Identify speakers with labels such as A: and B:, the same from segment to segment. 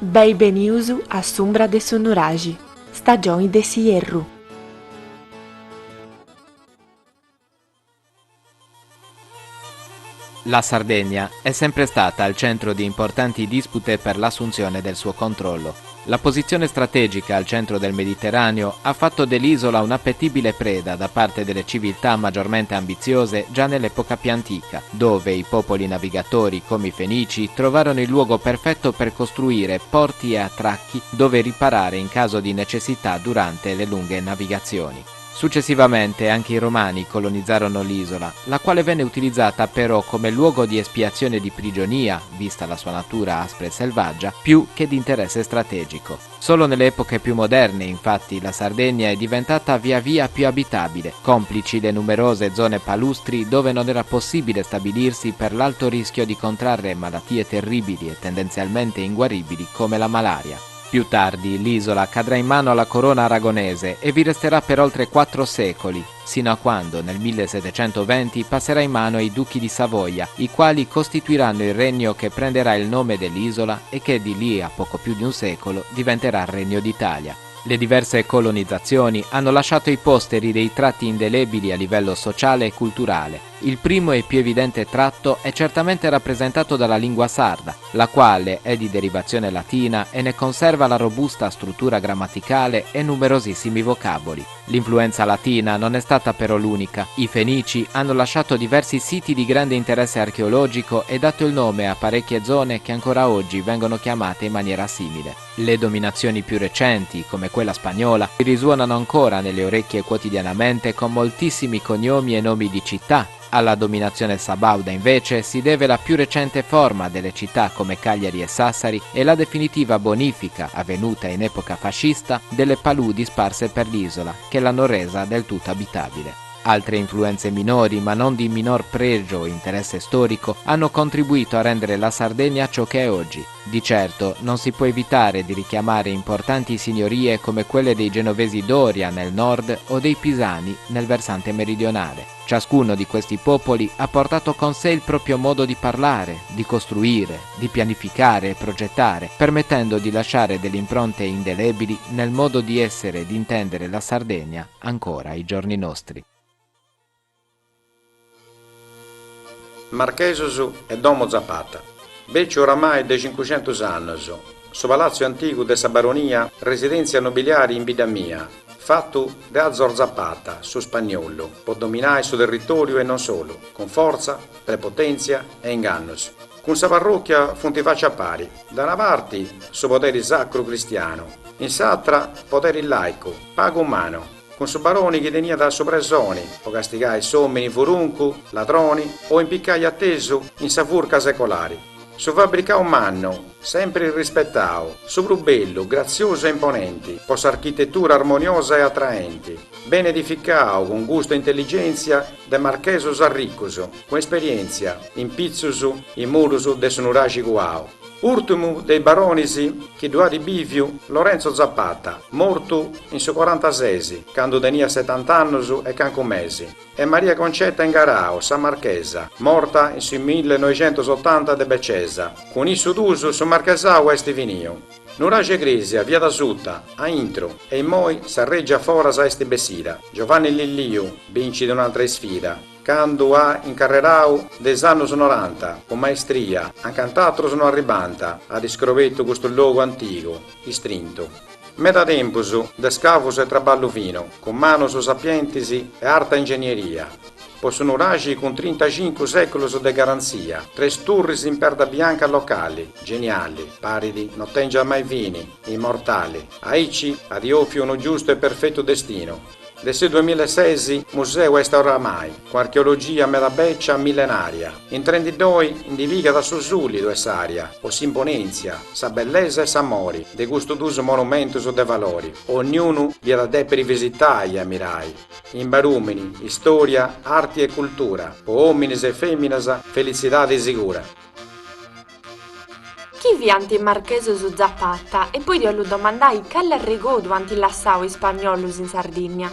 A: Bem-vindos à Sombra de Sonuragem, stagione de Sierru.
B: La Sardegna è sempre stata al centro di importanti dispute per l'assunzione del suo controllo. La posizione strategica al centro del Mediterraneo ha fatto dell'isola un'appetibile preda da parte delle civiltà maggiormente ambiziose già nell'epoca più antica, dove i popoli navigatori come i Fenici trovarono il luogo perfetto per costruire porti e attracchi dove riparare in caso di necessità durante le lunghe navigazioni. Successivamente anche i Romani colonizzarono l'isola, la quale venne utilizzata però come luogo di espiazione di prigionia, vista la sua natura aspra e selvaggia, più che di interesse strategico. Solo nelle epoche più moderne, infatti, la Sardegna è diventata via via più abitabile, complici le numerose zone palustri dove non era possibile stabilirsi per l'alto rischio di contrarre malattie terribili e tendenzialmente inguaribili come la malaria. Più tardi l'isola cadrà in mano alla corona aragonese e vi resterà per oltre 4 secoli, sino a quando nel 1720 passerà in mano ai duchi di Savoia, i quali costituiranno il regno che prenderà il nome dell'isola e che di lì a poco più di un secolo diventerà Regno d'Italia. Le diverse colonizzazioni hanno lasciato i posteri dei tratti indelebili a livello sociale e culturale. Il primo e più evidente tratto è certamente rappresentato dalla lingua sarda, la quale è di derivazione latina e ne conserva la robusta struttura grammaticale e numerosissimi vocaboli. L'influenza latina non è stata però l'unica. I Fenici hanno lasciato diversi siti di grande interesse archeologico e dato il nome a parecchie zone che ancora oggi vengono chiamate in maniera simile. Le dominazioni più recenti, come quella spagnola, risuonano ancora nelle orecchie quotidianamente con moltissimi cognomi e nomi di città. Alla dominazione sabauda invece si deve la più recente forma delle città come Cagliari e Sassari e la definitiva bonifica, avvenuta in epoca fascista, delle paludi sparse per l'isola, che l'hanno resa del tutto abitabile. Altre influenze minori, ma non di minor pregio o interesse storico, hanno contribuito a rendere la Sardegna ciò che è oggi. Di certo non si può evitare di richiamare importanti signorie come quelle dei genovesi Doria nel nord o dei pisani nel versante meridionale. Ciascuno di questi popoli ha portato con sé il proprio modo di parlare, di costruire, di pianificare e progettare, permettendo di lasciare delle impronte indelebili nel modo di essere e di intendere la Sardegna ancora ai giorni nostri.
C: Marchesos e Domo Zapata. Beccio oramai de 500 anni, su palazzo antico de sa baronia, residenza nobiliare in vita mia, fatto da Azor Zapata, su spagnolo, può dominare su territorio e non solo, con forza, prepotenzia e ingannos. Con sa parrocchia funti faccia pari, da una parte su potere sacro cristiano, in s'altra potere laico, pago umano, con su baroni che tenia da soppressione, o castigare sommini furuncu, ladroni, o impiccare atteso in sa furca secolari. Su fabbricare un manno, sempre irrispettato, su bello, grazioso e imponenti, con s'architettura armoniosa e attraenti, ben edificato, con gusto e intelligenza, de marchesos arriccoso, con esperienza, in pizzusu, in murusu de sonuragi guao. Ultimo dei baronisi che dua di Biviu, Lorenzo Zapata, morto in su 46, quando tenia 70 anni e canco mesi, e Maria Concetta Ingarao, San Marchesa, morta in su 1980 de Becesa, con isso d'uso su Marchesau e Stivinio. Nurage Gresia, via da Sutta, a Intro, e in moi s'arreggia fora sa esti Bessida. Giovanni Lilliu, vinci di un'altra sfida, quando ha incarrerau des annos 90, con maestria, a cantatro sono arribanta, a discrovetto questo luogo antico, istrinto. Meda tempus de scavus e traballo fino, con manus sapientisi e arta ingegneria. Possono ragi con 35 secoli de garanzia, 3 turris in perda bianca locali, geniali, paridi, non tengia mai vini, immortali. Aici adiofio uno giusto e perfetto destino. Desse 2006 museo est oramai, con archeologia melabeccia millenaria. In 32 indivica da Susuli due s'aria, o s'imponenzia, sa bellezza e s'amori, de gusto d'uso monumentus de valori. Ognuno via da te per visitare e ammirai. In barumini, storia, arti e cultura, o hominis e femminas, felicità sicura.
D: Chi vianti in Marcheso su Zapata e poi io lo domandai che l'arregò durante l'assao in spagnolo in Sardegna.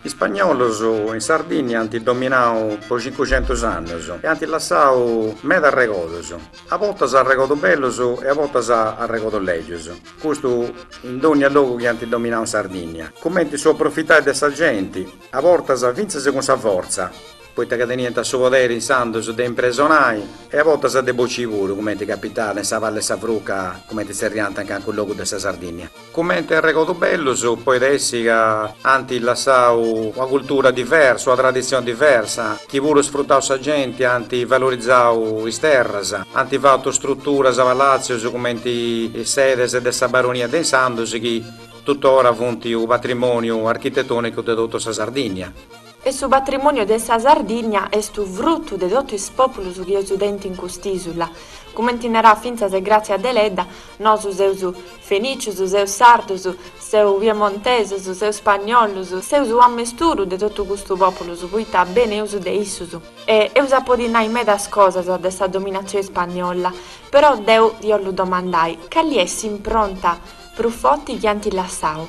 C: Gli spagnoli in Sardegna hanno dominato per 500 anni e hanno lasciato meda arregodos. A volte si arregodo bellos e a volte si arregodo leggios. Questo in ogni luogo che hanno dominato in Sardegna. Come si approfittare di questa gente, a volte si vince con sa forza, poiché che niente a suo potere in Santos de impresonai e a volte si debocci pure, come ti capitale in sa Valle Savruca, come ti serriante anche in luogo della Sardegna. Come ti arregodo bellos, poi adesso che hanno lasciato una cultura diversa, una tradizione diversa, chi vuole sfruttare sa gente, hanno valorizzato le terre, hanno fatto strutture a Valazio come le sedi della baronia di Santos che tuttora fonti un patrimonio architettonico di tutta la Sardegna.
D: E su patrimonio dessa Sardegna è stu frutto de tutti i popoli che io denti in quest'isola. Come tinnerà finza se grazie a Deledda, noi seus fenicius, seus sardos, seus piemonteses, seus spagnolos, seus un misturo de tutto questo popolo, poiché bene io de issus. E io sapo di nai medas cosas dessa dominazione spagnola, però Deu io lo domandai, che li è impronta profotti che anti lassau?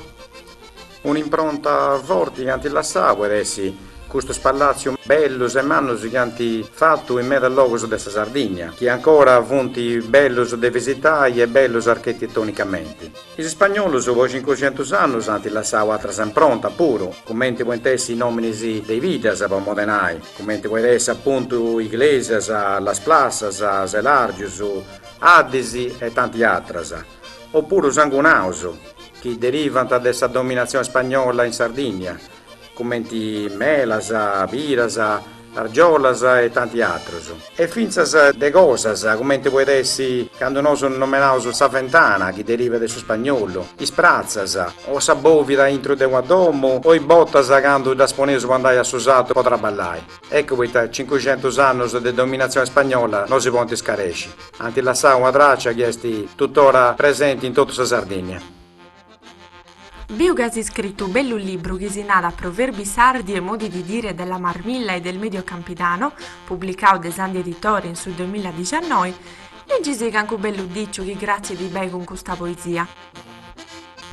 C: Un'impronta forte che hanno lasciato adesso questo spallazio bello e mannos che hanno fatto in mezzo al logo della Sardegna, che ancora fonti bello da visitare e bello architettonicamente. I spagnoli dopo 500 anni hanno lasciato altra impronta pure, come ti puoi i nomi dei vidas per moderare, come ti puoi essere appunto iglesias, las plazas, elargius, addisi e tanti altri, oppure sangunauso, che derivano da questa dominazione spagnola in Sardegna, come melas, biras, argiolas e tanti altri. E finza de cosas, come può essere quando noi sono nominati sa ventana, che deriva da spagnolo, i sprazzas, o sa bovida intro de un domo, o i bottas quando da sponeso quando hai assusato potrà ballare. Ecco perché 500 anni di dominazione spagnola non si può scaresci. Anti lasciare una traccia che è tuttora presente in tutta la Sardegna.
A: Biu che hai scritto un bello libro che si nada proverbi sardi e modi di dire della Marmilla e del Medio Campidano, pubblicato da Sandi Editori in sul 2019, leggi che anche un bello dicio che grazie di bei con questa poesia.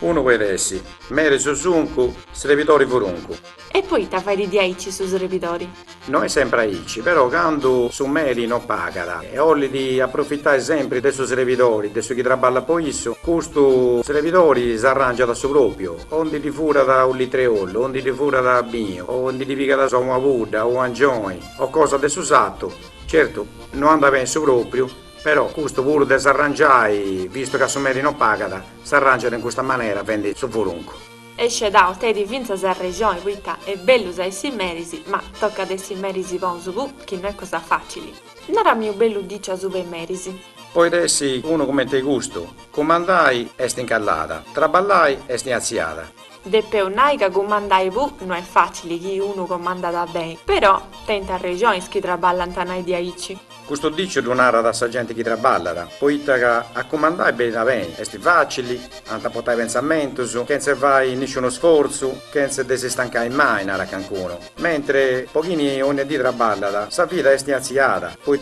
C: Uno può essere, mere sosuncu, srevitori furuncu.
D: E poi ti fai di dieci su srevitori.
C: Noi sempre aici, però quando su meri non pagano e voglio di approfittare sempre dei suoi servitori, dei suoi chi traballa poi isso, questo servitori si arrangia da suo proprio, onde di fura da un litreollo, onde di fura da bio, onde di pica da una buda o un gioi, o cosa del suo satto. Certo, non anda bene su proprio, però questo pure di s'arrangiare, visto che su meri non pagano, si arrangiano in questa maniera, vendi su furunco.
D: Esce da te di vinza sa regione, poiché è bello sa essi merisi, ma tocca ad essi merisi bon su che non è cosa facile. Non era mio bello dice a sube merisi.
C: Poi adesso uno come te gusto, comandai e incallata, traballai e aziata.
D: De peonai che comandai bu non è facile che uno comanda da bene, però tenta regioni che traballano tanai di aici.
C: Questo dice donare da sa gente che traballa, poi a comandare bene, è facile, non portare pensamento, che non si fa nessuno sforzo, che non si deve stancare mai in Cancuno. Mentre pochini ogni dì traballa, sa vita è sniaziata, poi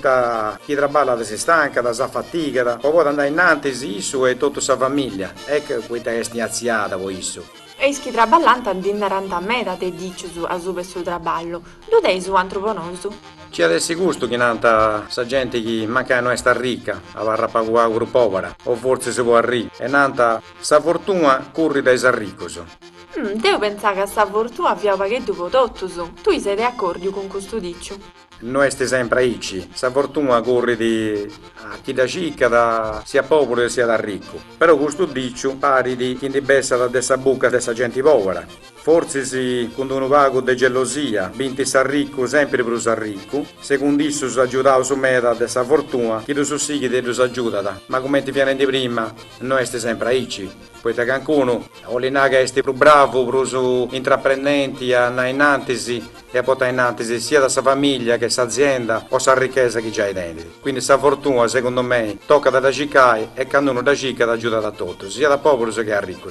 C: chi traballa si stanca, si affatica, poi può andare innanzi isso e tutta sa famiglia, ecco poi è sniaziata poi isso.
D: E chi traballanta dinneranta a me da te dici a sube sul traballo, lo dei su antroponoso.
C: Ci adesso gusto che nanta sa gente che manca non è sta ricca, a varra pagua povera, o forse si può arrivare, e nanta sa fortuna corri dai sarricoso.
D: Devo pensare che sta fortuna avviava che dopo tutto su. Tu sei d'accordo con questo dicio?
C: Noi stiamo sempre aici, sa fortuna corre di a chi da cicca, sia povero sia da ricco. Però questo dicio pari di chi bessa da dessa buca dessa gente povera. Forse si con un vago di gelosia, vinti sa ricco sempre per sa ricco, secondo isso si aiutava su meta dessa fortuna, chi tu su sì che ti aiuta, ma come ti viene di prima, noi stiamo sempre aici. Poi da qualcuno, o l'inaga è più bravo, più intraprendenti, a innantisi e a portare innantisi sia da sa famiglia che sa azienda o sa ricchezza che già hai dentro. Quindi sa fortuna, secondo me, tocca da cicai e quando uno da cicca aiuta da tutto, sia da povero che a ricco.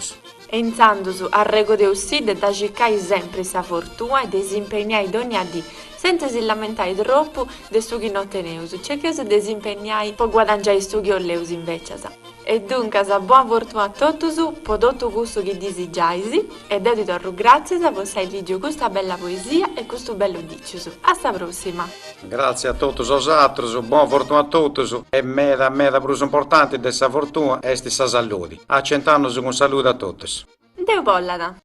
D: E intanto su arrego de uscide da cicai sempre sa fortuna e desempegnai ogni dì, senza si lamentare troppo de su chi non teneus, c'è che se desempegnai può guadagnare su chi o leus invece. E dunque, buona fortuna a tutti, per tutto gusto che desigiaisi, e dedito grazie a voi sei leggiuto questa bella poesia e questo bello dicioso. Alla prossima!
C: Grazie a tutti os altri, buona fortuna a tutti e meda più importante dessa fortuna è sa salute. A 100 anni un saluto a tutti.
D: Deu bollata!